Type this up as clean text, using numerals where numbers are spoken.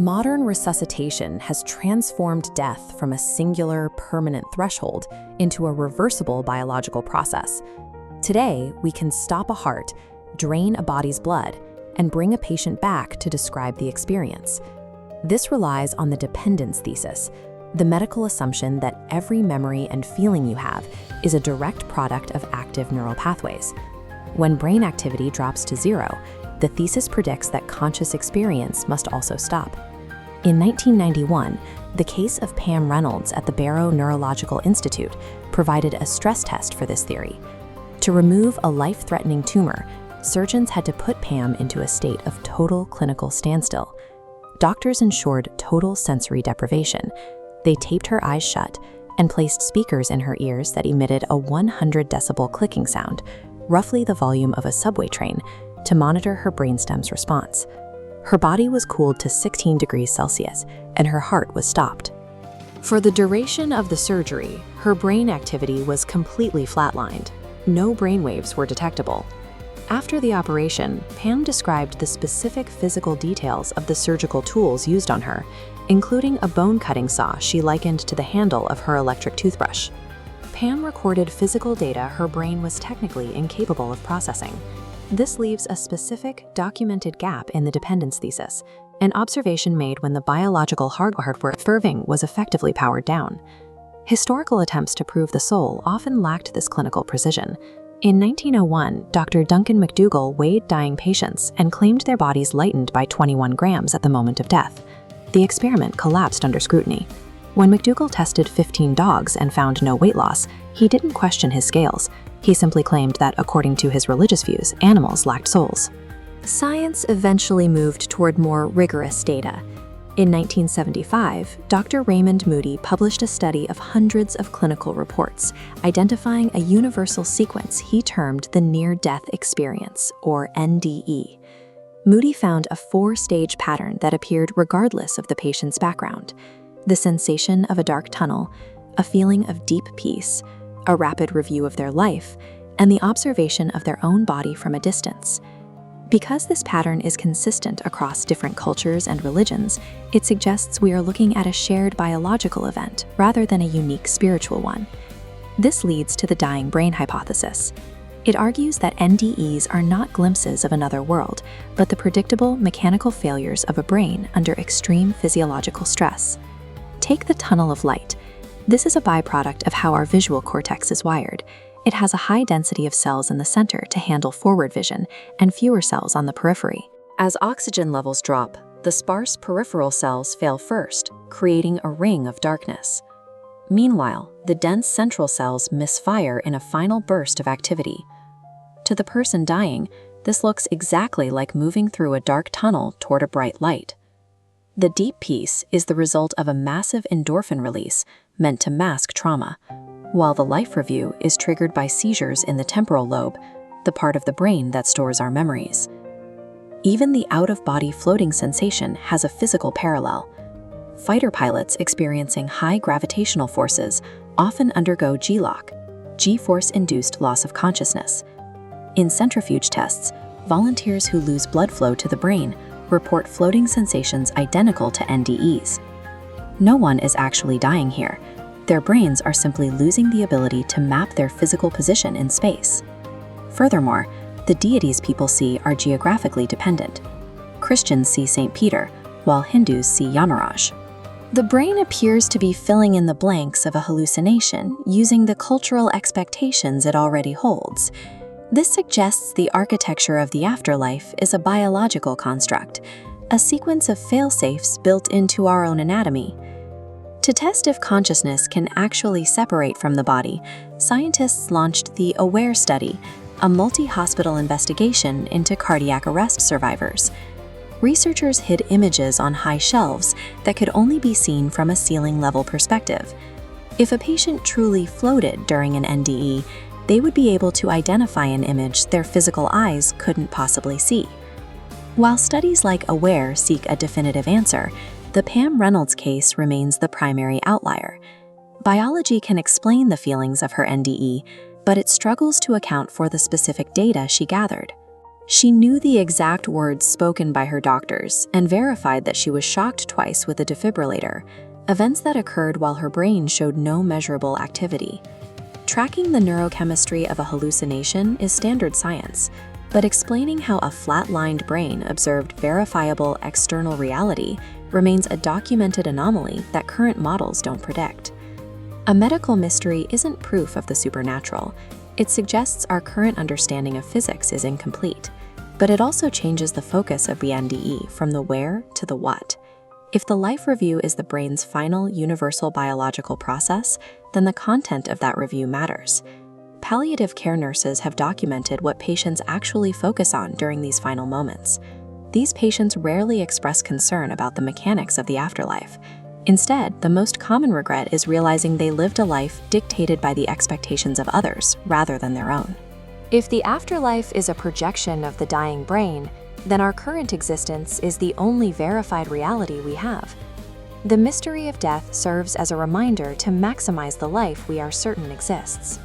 Modern resuscitation has transformed death from a singular, permanent threshold into a reversible biological process. Today, we can stop a heart, drain a body's blood, and bring a patient back to describe the experience. This relies on the dependence thesis, the medical assumption that every memory and feeling you have is a direct product of active neural pathways. When brain activity drops to zero, the thesis predicts that conscious experience must also stop. In 1991, the case of Pam Reynolds at the Barrow Neurological Institute provided a stress test for this theory. To remove a life-threatening tumor, surgeons had to put Pam into a state of total clinical standstill. Doctors ensured total sensory deprivation. They taped her eyes shut and placed speakers in her ears that emitted a 100-decibel clicking sound, roughly the volume of a subway train, to monitor her brainstem's response. Her body was cooled to 16 degrees Celsius, and her heart was stopped. For the duration of the surgery, her brain activity was completely flatlined. No brainwaves were detectable. After the operation, Pam described the specific physical details of the surgical tools used on her, including a bone-cutting saw she likened to the handle of her electric toothbrush. Pam recorded physical data her brain was technically incapable of processing. This leaves a specific, documented gap in the dependence thesis, an observation made when the biological hardware Irving was effectively powered down. Historical attempts to prove the soul often lacked this clinical precision. In 1901, Dr. Duncan McDougall weighed dying patients and claimed their bodies lightened by 21 grams at the moment of death. The experiment collapsed under scrutiny. When McDougall tested 15 dogs and found no weight loss, he didn't question his scales. He simply claimed that, according to his religious views, animals lacked souls. Science eventually moved toward more rigorous data. In 1975, Dr. Raymond Moody published a study of hundreds of clinical reports, identifying a universal sequence he termed the near-death experience, or NDE. Moody found a 4-stage pattern that appeared regardless of the patient's background: the sensation of a dark tunnel, a feeling of deep peace, a rapid review of their life, and the observation of their own body from a distance. Because this pattern is consistent across different cultures and religions, it suggests we are looking at a shared biological event rather than a unique spiritual one. This leads to the dying brain hypothesis. It argues that NDEs are not glimpses of another world, but the predictable mechanical failures of a brain under extreme physiological stress. Take the tunnel of light. This is a byproduct of how our visual cortex is wired. It has a high density of cells in the center to handle forward vision and fewer cells on the periphery. As oxygen levels drop, the sparse peripheral cells fail first, creating a ring of darkness. Meanwhile, the dense central cells misfire in a final burst of activity. To the person dying, this looks exactly like moving through a dark tunnel toward a bright light. The deep peace is the result of a massive endorphin release meant to mask trauma, while the life review is triggered by seizures in the temporal lobe, the part of the brain that stores our memories. Even the out-of-body floating sensation has a physical parallel. Fighter pilots experiencing high gravitational forces often undergo G-LOC, G-force-induced loss of consciousness. In centrifuge tests, volunteers who lose blood flow to the brain report floating sensations identical to NDEs. No one is actually dying here. Their brains are simply losing the ability to map their physical position in space. Furthermore, the deities people see are geographically dependent. Christians see St. Peter, while Hindus see Yamaraj. The brain appears to be filling in the blanks of a hallucination using the cultural expectations it already holds. This suggests the architecture of the afterlife is a biological construct, a sequence of fail-safes built into our own anatomy. To test if consciousness can actually separate from the body, scientists launched the AWARE study, a multi-hospital investigation into cardiac arrest survivors. Researchers hid images on high shelves that could only be seen from a ceiling-level perspective. If a patient truly floated during an NDE, they would be able to identify an image their physical eyes couldn't possibly see. While studies like AWARE seek a definitive answer, the Pam Reynolds case remains the primary outlier. Biology can explain the feelings of her NDE, but it struggles to account for the specific data she gathered. She knew the exact words spoken by her doctors and verified that she was shocked twice with a defibrillator, events that occurred while her brain showed no measurable activity. Tracking the neurochemistry of a hallucination is standard science, but explaining how a flat-lined brain observed verifiable external reality remains a documented anomaly that current models don't predict. A medical mystery isn't proof of the supernatural. It suggests our current understanding of physics is incomplete, but it also changes the focus of the NDE from the where to the what. If the life review is the brain's final universal biological process, then the content of that review matters. Palliative care nurses have documented what patients actually focus on during these final moments. These patients rarely express concern about the mechanics of the afterlife. Instead, the most common regret is realizing they lived a life dictated by the expectations of others rather than their own. If the afterlife is a projection of the dying brain, then our current existence is the only verified reality we have. The mystery of death serves as a reminder to maximize the life we are certain exists.